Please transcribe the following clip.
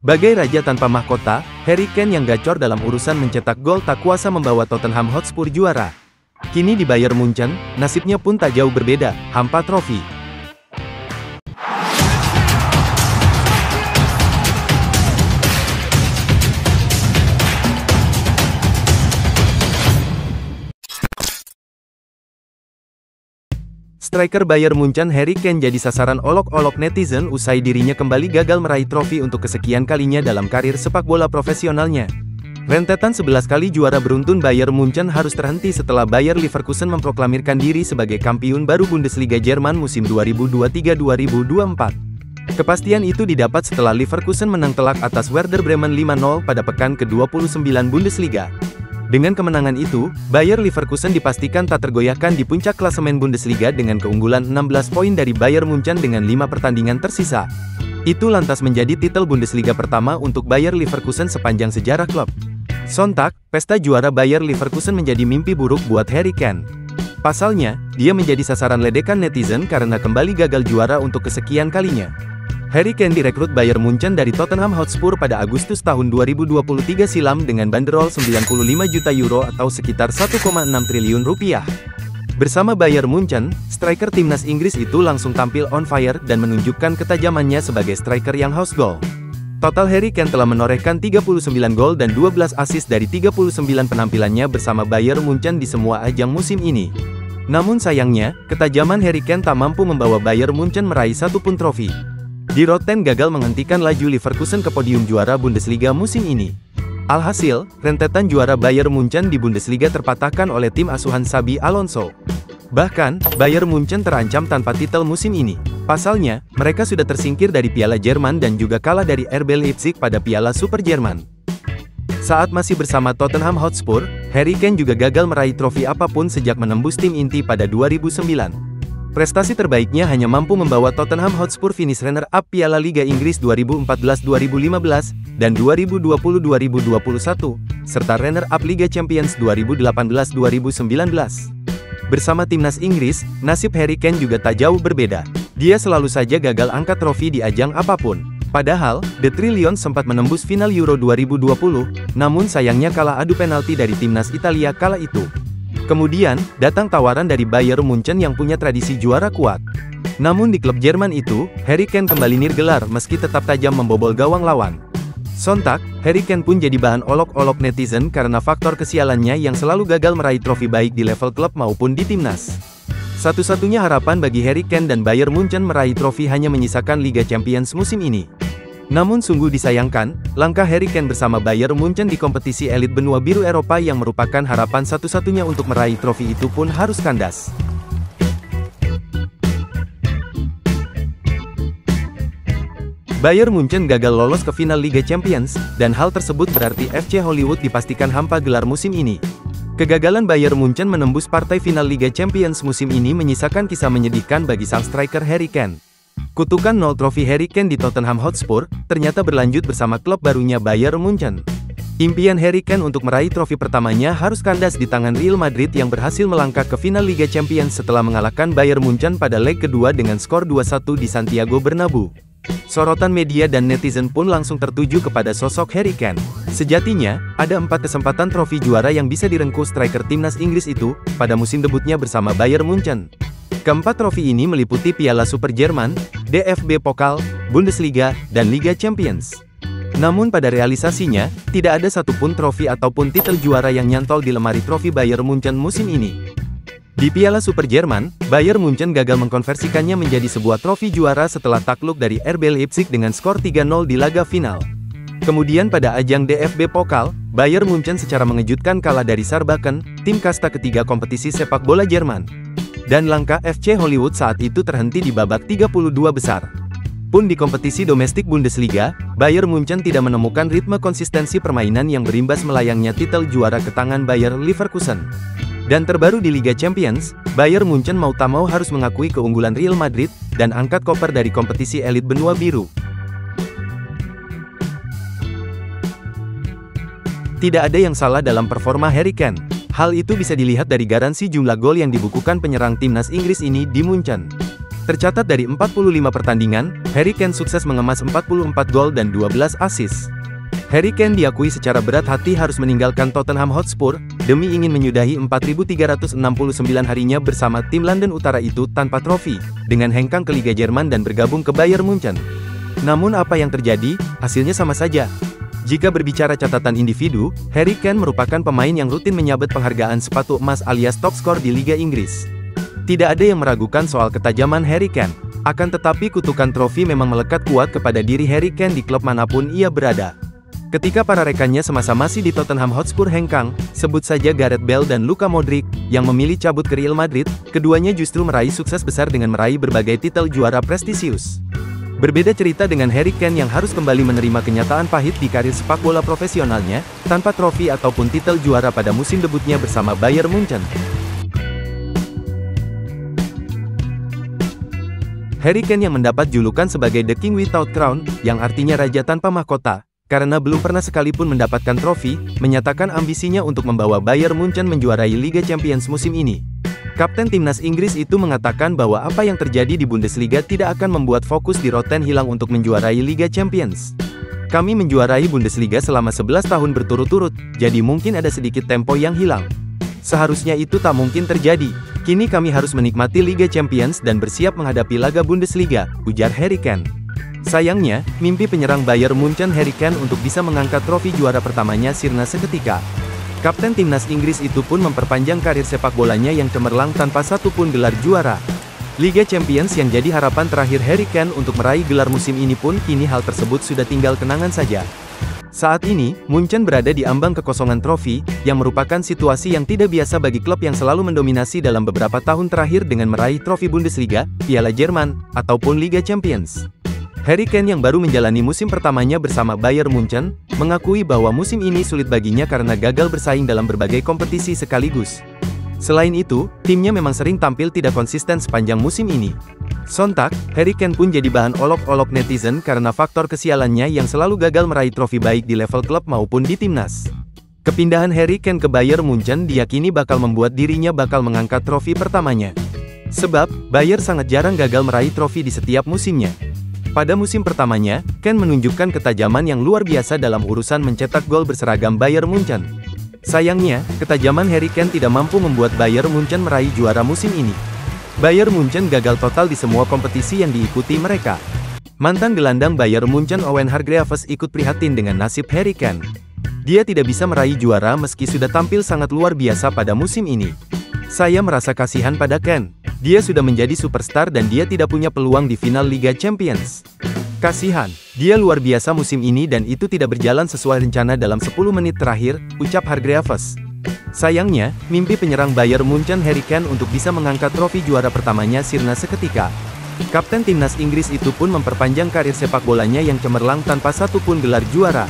Bagai raja tanpa mahkota, Harry Kane yang gacor dalam urusan mencetak gol tak kuasa membawa Tottenham Hotspur juara. Kini di Bayern Munchen, nasibnya pun tak jauh berbeda, hampa trofi. Striker Bayern Munchen Harry Kane jadi sasaran olok-olok netizen usai dirinya kembali gagal meraih trofi untuk kesekian kalinya dalam karir sepak bola profesionalnya. Rentetan 11 kali juara beruntun Bayern Munchen harus terhenti setelah Bayer Leverkusen memproklamirkan diri sebagai kampiun baru Bundesliga Jerman musim 2023-2024. Kepastian itu didapat setelah Leverkusen menang telak atas Werder Bremen 5-0 pada pekan ke-29 Bundesliga. Dengan kemenangan itu, Bayer Leverkusen dipastikan tak tergoyahkan di puncak klasemen Bundesliga dengan keunggulan 16 poin dari Bayern Munchen dengan 5 pertandingan tersisa. Itu lantas menjadi titel Bundesliga pertama untuk Bayer Leverkusen sepanjang sejarah klub. Sontak, pesta juara Bayer Leverkusen menjadi mimpi buruk buat Harry Kane. Pasalnya, dia menjadi sasaran ledekan netizen karena kembali gagal juara untuk kesekian kalinya. Harry Kane direkrut Bayern Munchen dari Tottenham Hotspur pada Agustus tahun 2023 silam dengan banderol 95 juta euro atau sekitar 1,6 triliun rupiah. Bersama Bayern Munchen, striker timnas Inggris itu langsung tampil on fire dan menunjukkan ketajamannya sebagai striker yang haus gol. Total Harry Kane telah menorehkan 39 gol dan 12 assist dari 39 penampilannya bersama Bayern Munchen di semua ajang musim ini. Namun sayangnya, ketajaman Harry Kane tak mampu membawa Bayern Munchen meraih satu pun trofi. Di Rotten gagal menghentikan laju Leverkusen ke podium juara Bundesliga musim ini. Alhasil, rentetan juara Bayern Munchen di Bundesliga terpatahkan oleh tim asuhan Xabi Alonso. Bahkan, Bayern Munchen terancam tanpa titel musim ini. Pasalnya, mereka sudah tersingkir dari Piala Jerman dan juga kalah dari RB Leipzig pada Piala Super Jerman. Saat masih bersama Tottenham Hotspur, Harry Kane juga gagal meraih trofi apapun sejak menembus tim inti pada 2009. Prestasi terbaiknya hanya mampu membawa Tottenham Hotspur finish runner-up Piala Liga Inggris 2014-2015 dan 2020-2021, serta runner-up Liga Champions 2018-2019. Bersama timnas Inggris, nasib Harry Kane juga tak jauh berbeda. Dia selalu saja gagal angkat trofi di ajang apapun. Padahal, The Three Lions sempat menembus final Euro 2020, namun sayangnya kalah adu penalti dari timnas Italia kala itu. Kemudian, datang tawaran dari Bayern Munchen yang punya tradisi juara kuat. Namun di klub Jerman itu, Harry Kane kembali nirgelar meski tetap tajam membobol gawang lawan. Sontak, Harry Kane pun jadi bahan olok-olok netizen karena faktor kesialannya yang selalu gagal meraih trofi baik di level klub maupun di timnas. Satu-satunya harapan bagi Harry Kane dan Bayern Munchen meraih trofi hanya menyisakan Liga Champions musim ini. Namun sungguh disayangkan, langkah Harry Kane bersama Bayern Munchen di kompetisi elit benua biru Eropa yang merupakan harapan satu-satunya untuk meraih trofi itu pun harus kandas. Bayern Munchen gagal lolos ke final Liga Champions, dan hal tersebut berarti FC Hollywood dipastikan hampa gelar musim ini. Kegagalan Bayern Munchen menembus partai final Liga Champions musim ini menyisakan kisah menyedihkan bagi sang striker Harry Kane. Kutukan 0 trofi Harry Kane di Tottenham Hotspur, ternyata berlanjut bersama klub barunya Bayern Munchen. Impian Harry Kane untuk meraih trofi pertamanya harus kandas di tangan Real Madrid yang berhasil melangkah ke final Liga Champions setelah mengalahkan Bayern Munchen pada leg kedua dengan skor 2-1 di Santiago Bernabeu. Sorotan media dan netizen pun langsung tertuju kepada sosok Harry Kane. Sejatinya, ada 4 kesempatan trofi juara yang bisa direngkuh striker timnas Inggris itu, pada musim debutnya bersama Bayern Munchen. Keempat trofi ini meliputi Piala Super Jerman, DFB Pokal, Bundesliga, dan Liga Champions. Namun pada realisasinya, tidak ada satupun trofi ataupun titel juara yang nyantol di lemari trofi Bayern Munchen musim ini. Di Piala Super Jerman, Bayern Munchen gagal mengkonversikannya menjadi sebuah trofi juara setelah takluk dari RB Leipzig dengan skor 3-0 di laga final. Kemudian pada ajang DFB Pokal, Bayern Munchen secara mengejutkan kalah dari Saarbrücken, tim kasta ketiga kompetisi sepak bola Jerman. Dan langkah FC Hollywood saat itu terhenti di babak 32 besar. Pun di kompetisi domestik Bundesliga, Bayern Munchen tidak menemukan ritme konsistensi permainan yang berimbas melayangnya titel juara ke tangan Bayer Leverkusen. Dan terbaru di Liga Champions, Bayern Munchen mau tak mau harus mengakui keunggulan Real Madrid, dan angkat koper dari kompetisi elit benua biru. Tidak ada yang salah dalam performa Harry Kane. Hal itu bisa dilihat dari garansi jumlah gol yang dibukukan penyerang timnas Inggris ini di Munchen. Tercatat dari 45 pertandingan, Harry Kane sukses mengemas 44 gol dan 12 assist. Harry Kane diakui secara berat hati harus meninggalkan Tottenham Hotspur, demi ingin menyudahi 4.369 harinya bersama tim London Utara itu tanpa trofi, dengan hengkang ke Liga Jerman dan bergabung ke Bayern Munchen. Namun apa yang terjadi, hasilnya sama saja. Jika berbicara catatan individu, Harry Kane merupakan pemain yang rutin menyabet penghargaan sepatu emas alias top skor di Liga Inggris. Tidak ada yang meragukan soal ketajaman Harry Kane. Akan tetapi kutukan trofi memang melekat kuat kepada diri Harry Kane di klub manapun ia berada. Ketika para rekannya semasa masih di Tottenham Hotspur hengkang, sebut saja Gareth Bale dan Luka Modric, yang memilih cabut ke Real Madrid, keduanya justru meraih sukses besar dengan meraih berbagai titel juara prestisius. Berbeda cerita dengan Harry Kane yang harus kembali menerima kenyataan pahit di karir sepak bola profesionalnya, tanpa trofi ataupun titel juara pada musim debutnya bersama Bayern Munchen. Harry Kane yang mendapat julukan sebagai The King Without Crown, yang artinya Raja Tanpa Mahkota, karena belum pernah sekalipun mendapatkan trofi, menyatakan ambisinya untuk membawa Bayern Munchen menjuarai Liga Champions musim ini. Kapten timnas Inggris itu mengatakan bahwa apa yang terjadi di Bundesliga tidak akan membuat fokus di Roten hilang untuk menjuarai Liga Champions. Kami menjuarai Bundesliga selama 11 tahun berturut-turut, jadi mungkin ada sedikit tempo yang hilang. Seharusnya itu tak mungkin terjadi. Kini kami harus menikmati Liga Champions dan bersiap menghadapi laga Bundesliga, ujar Harry Kane. Sayangnya, mimpi penyerang Bayern Munchen Harry Kane untuk bisa mengangkat trofi juara pertamanya sirna seketika. Kapten timnas Inggris itu pun memperpanjang karir sepak bolanya yang cemerlang tanpa satupun gelar juara. Liga Champions yang jadi harapan terakhir Harry Kane untuk meraih gelar musim ini pun kini hal tersebut sudah tinggal kenangan saja. Saat ini, Munchen berada di ambang kekosongan trofi, yang merupakan situasi yang tidak biasa bagi klub yang selalu mendominasi dalam beberapa tahun terakhir dengan meraih trofi Bundesliga, Piala Jerman, ataupun Liga Champions. Harry Kane yang baru menjalani musim pertamanya bersama Bayern Munchen, mengakui bahwa musim ini sulit baginya karena gagal bersaing dalam berbagai kompetisi sekaligus. Selain itu, timnya memang sering tampil tidak konsisten sepanjang musim ini. Sontak, Harry Kane pun jadi bahan olok-olok netizen karena faktor kesialannya yang selalu gagal meraih trofi baik di level klub maupun di timnas. Kepindahan Harry Kane ke Bayern Munchen diyakini bakal membuat dirinya bakal mengangkat trofi pertamanya. Sebab, Bayern sangat jarang gagal meraih trofi di setiap musimnya. Pada musim pertamanya, Kane menunjukkan ketajaman yang luar biasa dalam urusan mencetak gol berseragam Bayern Munchen. Sayangnya, ketajaman Harry Kane tidak mampu membuat Bayern Munchen meraih juara musim ini. Bayern Munchen gagal total di semua kompetisi yang diikuti mereka. Mantan gelandang Bayern Munchen Owen Hargreaves ikut prihatin dengan nasib Harry Kane. Dia tidak bisa meraih juara meski sudah tampil sangat luar biasa pada musim ini. Saya merasa kasihan pada Kane. Dia sudah menjadi superstar dan dia tidak punya peluang di final Liga Champions. Kasihan, dia luar biasa musim ini dan itu tidak berjalan sesuai rencana dalam 10 menit terakhir, ucap Hargreaves. Sayangnya, mimpi penyerang Bayern Munchen Harry Kane untuk bisa mengangkat trofi juara pertamanya sirna seketika. Kapten timnas Inggris itu pun memperpanjang karir sepak bolanya yang cemerlang tanpa satupun gelar juara.